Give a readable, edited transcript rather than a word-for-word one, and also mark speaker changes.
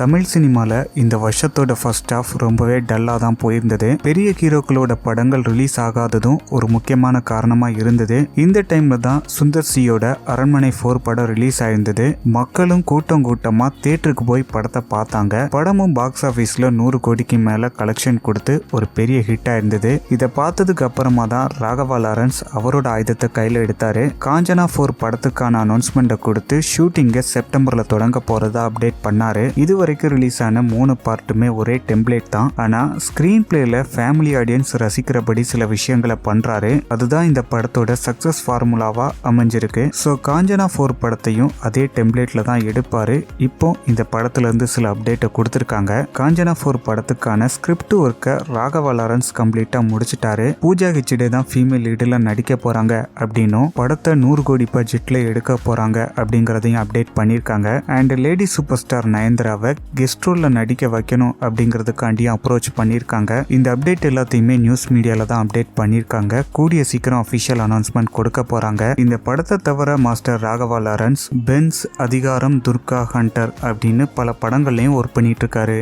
Speaker 1: தமிழ் சினிமால இந்த வருஷத்தோட ஃபர்ஸ்ட் ஹாஃப் ரொம்பவே டல்லாக தான் போயிருந்தது. பெரிய ஹீரோக்களோட படங்கள் ரிலீஸ் ஆகாததும் ஒரு முக்கியமான காரணமா இருந்தது. இந்த டைம்ல தான் சுந்தர் சியோட அரண்மனை 4 படம் ரிலீஸ் ஆயிருந்தது. மக்களும் கூட்டமா தியேட்டருக்கு போய் படத்தை பார்த்தாங்க. படமும் பாக்ஸ் ஆஃபீஸ்ல 100 கோடிக்கு மேல கலெக்ஷன் கொடுத்து ஒரு பெரிய ஹிட்டா இருந்தது. இதை பார்த்ததுக்கு அப்புறமா தான் ராகவா லாரன்ஸ் அவரோட ஆயுதத்தை கையில எடுத்தாரு. காஞ்சனா 4 படத்துக்கான அனௌன்ஸ்மெண்ட்டை கொடுத்து ஷூட்டிங்கை செப்டம்பர்ல தொடங்க போறதா அப்டேட் பண்ணாரு. இது வரைக்கும் ரிலீஸ் ஆன 3 பார்ட்டுமே ஒரே டெம்ப்ளேட் தான். ஆனா ஸ்கிரீன் பிளேல ஃபேமிலி ஆடியன்ஸ் ரசிக்கிறபடி சில விஷயங்களை பண்றாரு. அதுதான் இந்த படத்தோட சக்சஸ் ஃபார்முலாவா அமைஞ்சிருக்கு. ஸோ காஞ்சனா 4 படத்தையும் அதே டெம்ப்ளேட்ல தான் எடுப்பாரு. இப்போ இந்த படத்துல இருந்து சில அப்டேட்டை கொடுத்திருக்காங்க. காஞ்சனா 4 படத்துக்கான ஸ்கிரிப்ட் ஒர்க்கை ராகவா லாரன்ஸ் கம்ப்ளீட்டா முடிச்சிட்டாரு. பூஜா ஹெச்டே தான் ஃபீமேல் லீடுல நடிக்க போறாங்க அப்படின்னும் படத்தை 100 கோடி பட்ஜெட்ல எடுக்க போறாங்க அப்படிங்கறதையும் அப்டேட் பண்ணிருக்காங்க. அண்ட் லேடி சூப்பர் ஸ்டார் நயன்தாராவை கெஸ்ட் ரோல்ல நடிக்க வைக்கணும் அப்படிங்கிறதுக்காண்டியும் அப்ரோச் பண்ணியிருக்காங்க. இந்த அப்டேட் எல்லாத்தையுமே நியூஸ் மீடியால தான் அப்டேட் பண்ணியிருக்காங்க. கூடிய சீக்கிரம் அஃபிஷியல் அனௌன்ஸ்மெண்ட் கொடுக்க போறாங்க. இந்த படத்தை தவிர மாஸ்டர் ராகவா லாரன்ஸ் பென்ஸ், அதிகாரம், துர்கா, ஹண்டர் அப்படின்னு பல படங்கள்லையும் ஒர்க் பண்ணிட்டு இருக்காரு.